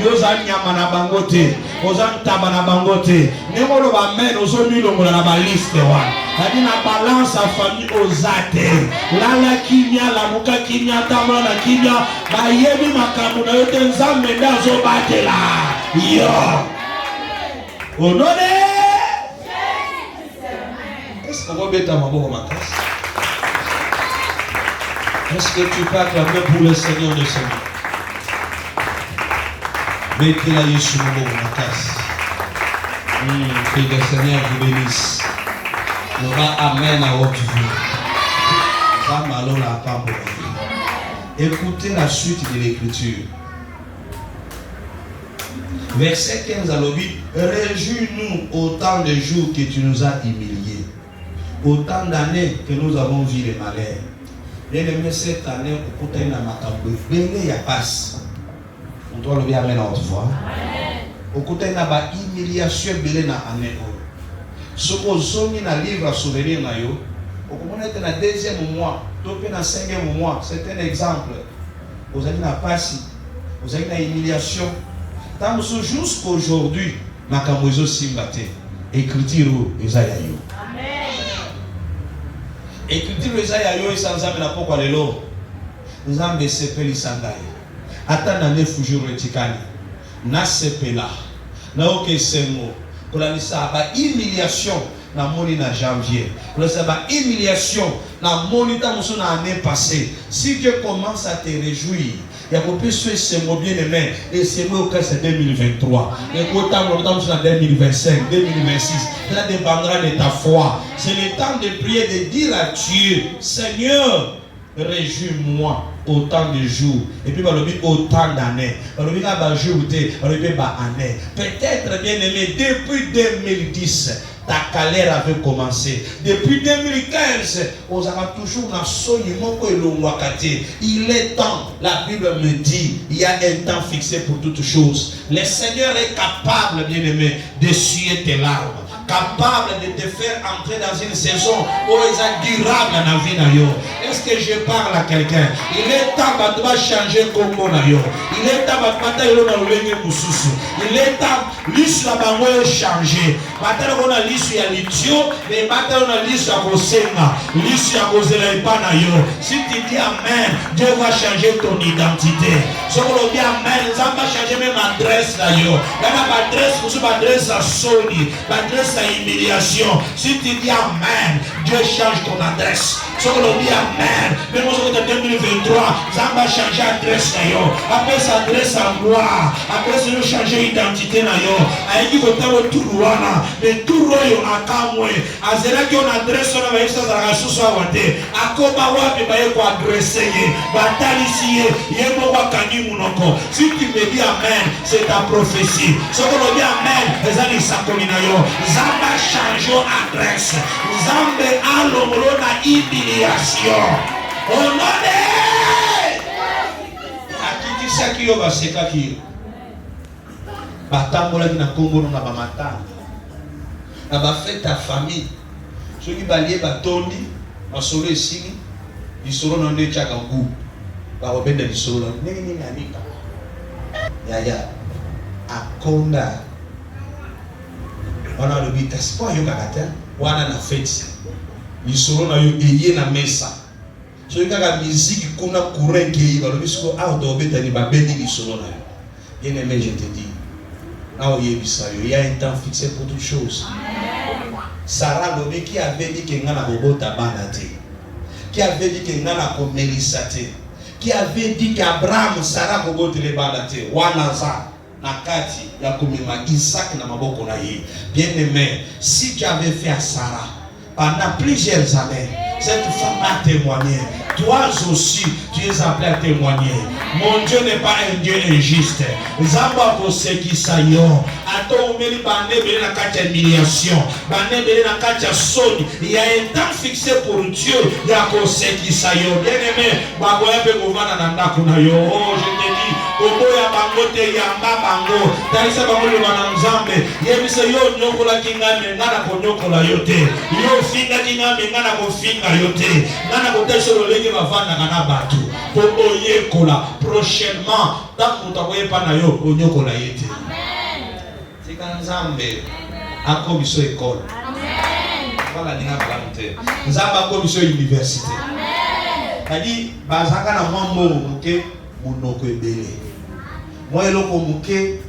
Yoza nyama na bangote. Oza ntaba na bangote. Nemo oloba amen ozo milongo na ba liste wana. Nadi na balance a famille ozate. Lala kimia la muka kimia tamla na kimia. Ba yebi makamu na yote nzambe ndazo batela. Yo. Onone. Est-ce qu'on va mettre à ma makasi? Est-ce que tu peux acclamer pour le Seigneur de Seigneur? Mettez-la Yeshua makasi. Que le Seigneur vous bénisse. Il y aura amen à haute vue. Écoutez la suite de l'écriture. Verset 15 à l'obit. Réjouis-nous autant de jours que tu nous as humiliés. Autant d'années que nous avons vu les malheurs. Bien aimé, cette année, au côté de la makambo, il y a passe. On doit le bien amener à haute voix. Au côté de la humiliation, il y a année. Ce qu'on a dans le livre à souvenir, au côté de la deuxième mois, dans le cinquième mois, c'est un exemple. Vous avez la passe, vous avez la humiliation. Tant jusqu'à aujourd'hui, makambo est aussi batté. Écriture, Esaïaïo. Écriture Esaïaïo et sans âme n'a pas quoi de l'eau. Nous avons des sepeli sandaï. Attends, neuf jours retikani. Na sepela. Na oke semo. Pour la lisa, humiliation. Na moni na janvier. Pour la lisa, humiliation. Na moni ta moussou na année passée. Si Dieu commence à te réjouir, il y a beaucoup de choses qui sont bien aimées. Et c'est moi au c'est 2023. Et quand on est en 2025, 2026, ça dépendra de ta foi. C'est le temps de prier, de dire à Dieu, Seigneur, réjouis-moi autant de jours. Et puis, autant d'années. Peut-être, bien aimé, depuis 2010, ta galère avait commencé. Depuis 2015, on a toujours il est temps, la Bible me dit, il y a un temps fixé pour toutes choses. Le Seigneur est capable, bien aimé, d'essuyer tes larmes. Capable de te faire entrer dans une saison où il est durable dans la vie. Est-ce que je parle à quelqu'un? Il est temps de changer comme on a. Il est temps de il est temps de changer. Maintenant on a l'issue à l'itio, mais maintenant on a l'issue à Kosenga, l'issue à Kozelaipa. Si tu dis Amen, Dieu va changer ton identité. Si on dit Amen, ça va changer même l'adresse d'ailleurs. Il y a une adresse, vous avez adresse à Sony, l'adresse à humiliation. Si tu dis Amen, Dieu change ton adresse. Si on dit Amen, même en 2023, ça va changer l'adresse d'ailleurs. Après ça adresse à gloire, après ça changer l'identité d'ailleurs. Avec qui vous avez tout rouana, mais tout royo à Kamwe. À zéro qui on adresse, on a vu ça dans la sous wate. À Kobawa, mais pas quoi adresser. Batalicie, yemo wa kani munoko. Si tu me dis Amen, c'est ta prophétie. Si on dit Amen, les amis sakolina yo. Zamba change adresse. Zambe alomro na humiliation. Onone. Akiki sakio baseka kio. Batambola na Congo na bamatanga. Na ba fait ta famille. Ceux qui balier batondi, masolo esini, lisolo na nde chaka ngu. Ba obenda lisolo nini anika. Ya akonda. Wana le bita spo yo kakata, wana na fête. Lisolo na yo eye na mesa. So yo kaka musique kuna courant ki ba lo bisko out obeta ni ba bendi lisolo na yo. Bien aimé, je te dis. Il y a un temps fixé pour toutes choses. Sarah Lobé qui avait dit que Ngana Bobota Banate, qui avait dit que Ngana Komelisate, qui avait dit qu'Abraham Sarah Bobote le Banate, Wanaza, Nakati, Yakumima, Isaac na Maboko na ye. Bien aimé, si tu avais fait à Sarah pendant plusieurs années, cette femme a témoigné. Toi aussi, tu es appelé à témoigner. Mon Dieu n'est pas un Dieu injuste. Zamba Koseki Sayon. Ato umeli bande bele na katia humiliation. Bande bele na katia soni. Il y a un temps fixé pour Dieu. Ya Koseki Sayon. Bien aimé, bagoya pe govana na ndako na yo. Oh, je te dis, Obo ya bango te yamba bango. Talisa bango le wana Nzambe. Yebisa yo nyoko la kingame ngana ko nyoko la yote. Yo finga kingame ngana ko finga yote. Ngana ko tesoro lenge bavanda kana batu. po oyekola prochainement tant que pas na yo onyokola yete. Amen. Tika nzambe akomiso école. Amen. Voilà ninga planté. Nzamba akomiso université. Amen. Kadi bazaka na mwa moke munoko ebele. Moi eloko moke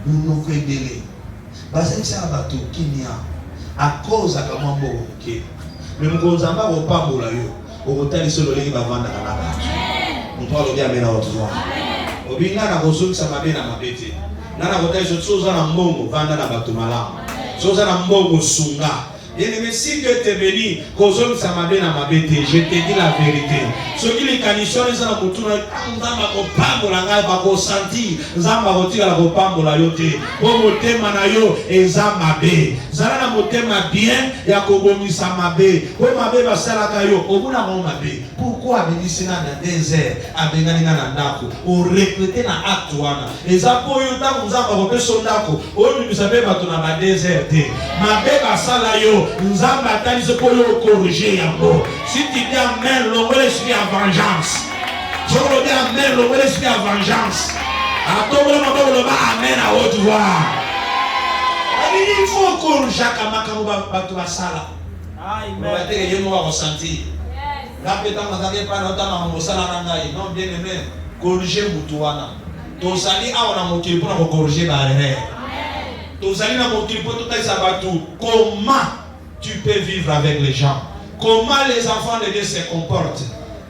munoko ebele. Bazakisa bato kinia à cause à comment moke. Mais mkonzamba opambola yo. Okotali solo leki bavanda kana bato. Mutwalo bia mena otwa. Obinga na kozukisa mabe na mabete. Nana kotali soza na mbongo vanda na bato malamu. Soza na mbongo sunga. Bien-aimé, si Dieu te bénit, kozukisa mabe na mabete, je te dis la vérité. Ce qui les canissons les gens mutuna nzamba ko pambola ngai ba ko senti, nzamba ko tika la ko pambola yote. Bo motema na yo eza mabe. Zala na motema bien ya ko bomisa mabe. Bo mabe ba sala ka yo, obuna mo mabe. Pourquoi abinisina na désert, abengani na ndako, o recruter na acte wana. Eza po yo ta nzamba ko peso ndako, o bimisa be bato na ba désert te. Mabe ba sala yo, nzamba tali se po yo corriger yango. Si tu dis amen, l'homme l'esprit à vengeance. Je vous dis amen, l'homme l'esprit à vengeance. À tout le monde, amen à haute voix. Il faut qu'on chaque makambo bato basala. Amen. On va dire que moi ressenti. La pétang n'avait pas notamment mon sala nangai. Non bien aimé, corriger mutuana. Ton sali a on a motivé pour corriger barrière. Ton sali na motivé pour tout ça batou. Comment tu peux vivre avec les gens? Comment les enfants de Dieu se comportent?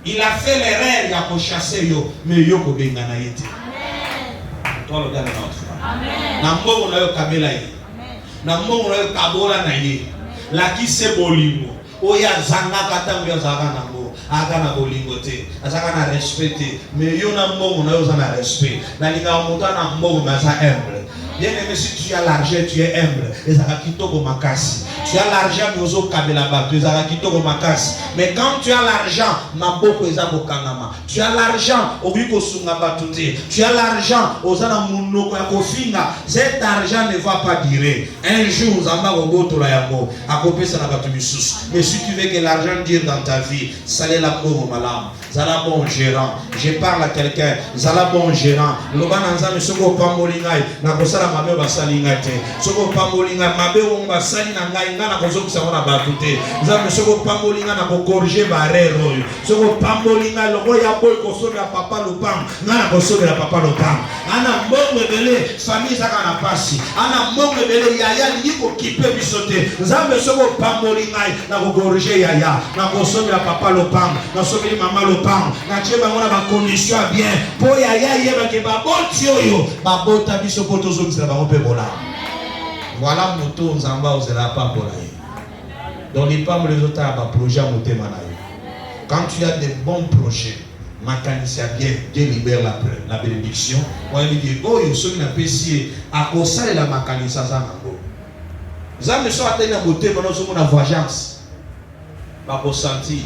Il a fait l'erreur, il a chasser yo, mais yo ko bengana yete. Amen. Toi le gars de notre foi. Amen. Na mbongo na yo kamela ye. Amen. Na mbongo na yo kabola na ye. La ki se bolingo. Oya zanga kata mbya zanga na ngo. Aga na bolingo te. Azaka na respecté. Mais yo na mbongo na yo za na respect. Na linga monta na mbongo na za humble. Bien aimé, si tu as l'argent, tu es humble. Et ça va quitter au makasi. Tu as l'argent, mais aux kabelaba, tu as quitter au makasi. Mais quand tu as l'argent, ma boko ezabo kanama. Tu as l'argent, au biko sungaba tuté. Tu as l'argent, aux ana munoko ya kofinga. Cet argent ne va pas durer. Un jour, zamba roboto la yamo. A kopé ça na batu bisus. Mais si tu veux que l'argent dure dans ta vie, salé la pauvre malam. Zala bon gérant. Je parle à quelqu'un. Zala bon gérant. Lobana nzame soko pamolingai. Na kosala mabe basali ngai te. Soko pamolinga mabe wo basali na ngai ngana kozokisa na batu te. Nzame soko pamolinga na ko corriger barero. Soko pamolinga loko ya boy kosobela papa lopam. Ngana kosobela papa lopam. Ana mbongo bele famille zaka na pasi. Ana mbongo bele yaya liko kipe bisote. Nzame soko pamolinga na ko corriger yaya. Na kosobela papa lopam. Na sobeli mama lopam. Na cheba ngona ba condition bien. Po yaya yeba ke ba boti oyo. Ba bota biso poto zo la ba bola. Voilà moto nzamba ozela pa bola. Dans les pas les autres ba projet motema na yo. Quand tu as des bons projets, makanisia bien, Dieu libère la bénédiction. On lui dit oh yo so na pesi a kosala la makanisa za nango. Zambe so atena motema no so mona voyance. Ba ko sentir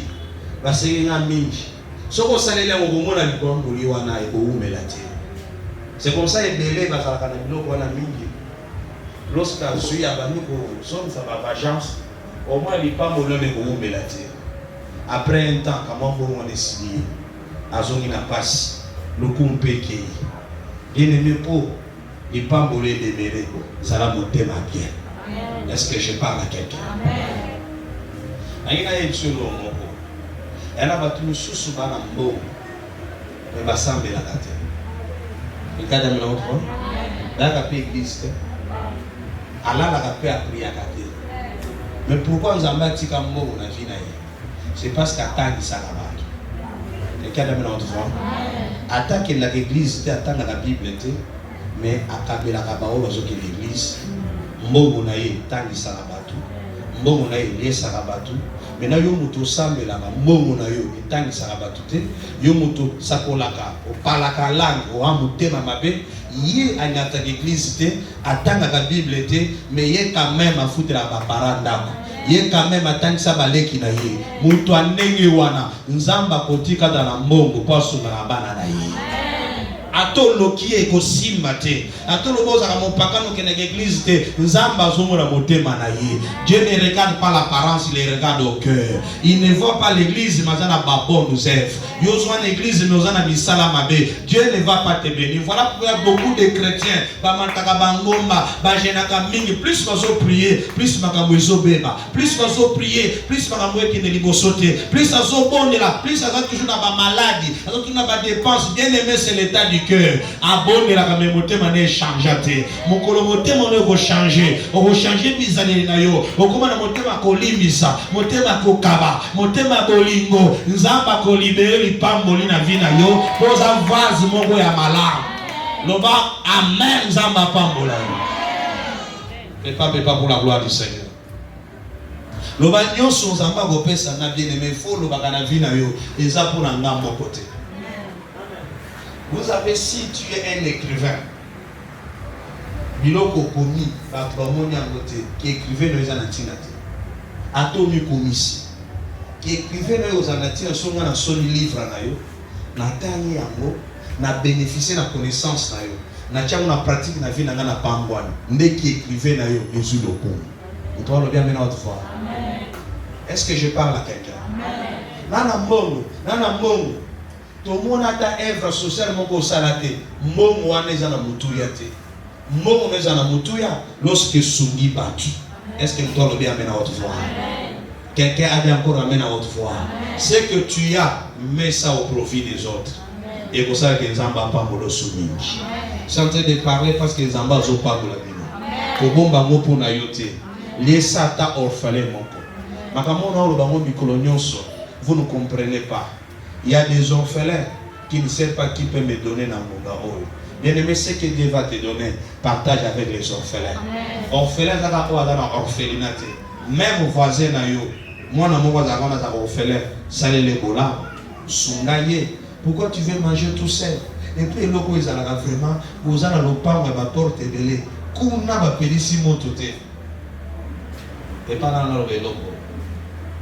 ba senga mingi. Soko salela ngomona likombo wana ekoumela te. C'est comme ça ebele bazalaka na biloko wana mingi. Lorsque je suis à Baniko, son ça va vengeance. Au moins les pas mollo me ekoumela te. Après un temps quand on a décidé azongi na passe le kumpe ke. Bien aimé pour les pas mollo demeurer ça la monter ma bien. Est-ce que je parle à quelqu'un? Amen. Aina yetsolo moko. Ela batu susu bana mbo. Me basambe la kate. Ikada mna otro. Daka pe église. Allah la pe a prier kate. Mais pourquoi nzamba tika mbo na vie na ye? C'est parce qu'attendre ça là-bas. Ikada mna otro. Attaque l'église, te attendre la Bible te, mais akabela ka ba ozo ke l'église. Mbo na ye tangi ça là-bas. Mbo na ye lesa là-bas. Maintenant yo muto sambela ba mbongo na yo etangisa ba tuté yo muto sakolaka opalaka langue o amutema mabe ye anyata l'église te atanga ka bible te mais ye quand même afutela ba paranda ye quand même atangisa baleki na ye muto anenge wana nzamba kotika na mbongo paso na bana na ye. atoloki ekosimba te atoloboza ka mopakano ke na église te nzamba zomona motema na ye. Dieu ne regarde pas l'apparence, il regarde au cœur. Il ne voit pas l'église mazana babon nous œuvre yozwa na église mais ozana misala mabe. Dieu ne va pas te bénir. Voilà pourquoi il y a beaucoup de chrétiens ba mantaka bangomba ba jenaka mingi plus bazo prier plus makambo ezobeba plus bazo prier plus makambo ekende liboso te plus azo bondela plus aza toujours na ba maladie azo toujours na ba dépenses. Bien aimé, c'est l'état du cœur. Abonne la kame motema ne changeate. Mokolo motema ne go changer. O go changer bizali na yo. O koma na motema ko limisa, motema ko kaba, motema bolingo. Nzamba ko libérer lipamboli na vie na yo. Poza vase moko ya malamu. Loba amen nzamba pambola yo. Pepa pour la gloire du Seigneur. Loba nyonso nzamba go pesa na bien aimé fo loba kana vie na yo. Eza pour na ngambo côté. Vous avez, si tu es un écrivain, biloko komi, batromoni angote, qui écrivait dans les anatinate, atomi komisi, qui écrivait dans les anatinate, son na son livre na yo, na tani yango, na bénéficier na connaissance na yo, na tiango na pratique na vie na na pambwana, nde qui écrivait na yo, Jésus le pont. Vous trouvez bien maintenant votre foi. Est-ce que je parle à quelqu'un? Nana mbongo. Tout le monde a ta œuvre sociale moko salate. Mbongo wana eza na mutuya te. Mbongo eza na mutuya lorsque sungi batu. Est-ce que nous doit le bien amener à votre foi? Quelqu'un a dit encore amener à votre foi. Ce que tu as, mets ça au profit des autres. Et pour ça que Nzamba pas molo soumingi. Je suis en train de parler parce que Nzamba zo pas pour la vie. Kobomba mo pour na yote. Laisse ta orphelin moko. Makamona lo bango mikolo nyonso. Vous ne comprenez pas. Il y a des orphelins qui ne savent pas qui peut me donner dans mon garo. Bien aimé, ce que Dieu va te donner, partage avec les orphelins. Orphelins, ça va pas dans l'orphelinat. Même voisin, moi, je suis orphelin, ça les bola, sungaye. Pourquoi tu veux manger tout seul? Et puis, le ils ont vraiment, vous avez le pain, la porte de lait. Kuna ba pelisi motote. Et pas dans le vélo.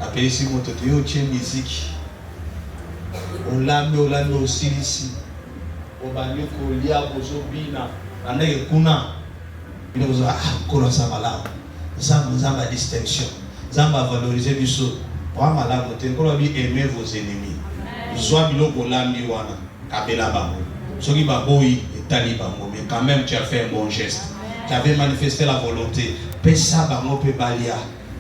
La pelisi motote, yo tient musique. On l'a mis aussi ici. On va lui coller à vos obina. On a eu kuna. Il nous a couru sa malade. Ça nous a la distinction. Ça va valoriser du saut. Pour malade, vous avez aimé vos ennemis. Soit biloko lami wana. Kabela bango. Soki baboyi et talibango. Mais quand même, tu as fait un bon geste. Tu avais manifesté la volonté. Pesa bango pe balia.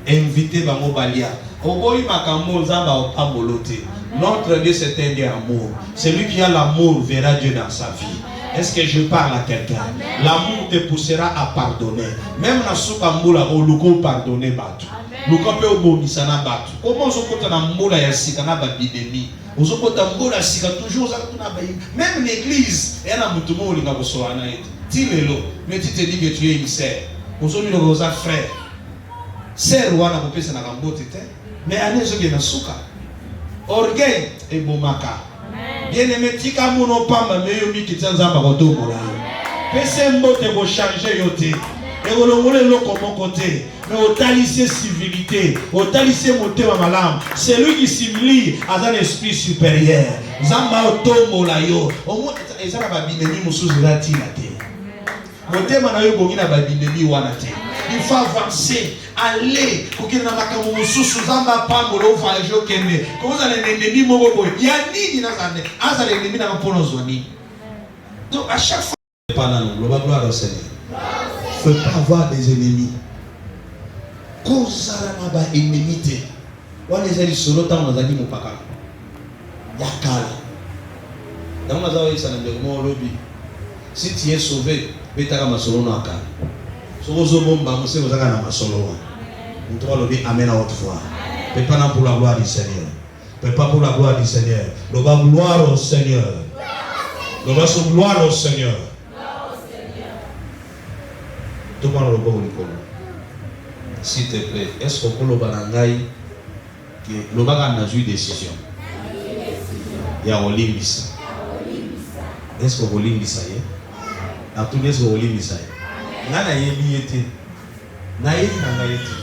Invité bango balia. Oboyi makambo zamba opambolote. Notre Dieu c'est un Dieu d'amour. Celui qui a l'amour verra Dieu dans sa vie. Est-ce que je parle à quelqu'un? L'amour te poussera à pardonner. Même na soukamboula o luko pardonner batu. Luko pe obomisa na batu. Comment ozokota na mbola ya sika na babidemi? Ozokota mbola sika toujours za kuna bayi. Même l'église, et na mutu mo linga bosoana ete. Tilelo, mais tu te dis que tu es une sœur. Ozomi lo rosa frère. Sœur wana kopesa na kambote te. Mais anezo ke na suka. Orgueil et bomaka. Bien aimé, tika mono pamba meyo miki tsanzamba kotokola. Pese mbote ko changer yote. Et olongole loko moko te. Mais otaliser civilité, otaliser motema malam. Celui qui simili a un esprit supérieur. Zamba otombola yo. Omo ezala babindemi musuzu lati na te. Motema na yo bongi na babindemi wana te. Il faut avancer, aller, pour qu'il n'y ait pas de soucis, zamba pamolo fa jo kende. Comment ça l'ennemi moko boy? Yani na zane. Asa l'ennemi na pono zoni. Donc à chaque fois pas dans le gloire au Seigneur. Faut pas avoir des ennemis. Cause ça na ba ennemité. Wana ezali solo ta na zali mopaka. Yakala. Dans la zawa isa na ndemo lobi. Si tu es sauvé, betaka masolo na akala. Nous devons dire Amen à votre foi. Pas pour la gloire du Seigneur. Pas pour la gloire du Seigneur. Nous devons gloire au Seigneur. Nous devons gloire au Seigneur. Tout le monde s'il te plaît, est-ce que vous avez une décision? Il y a Olimbisa. Est-ce que vous avez une décision? Est-ce que vous avez une décision? Nana yebi yete na yebi nanga yete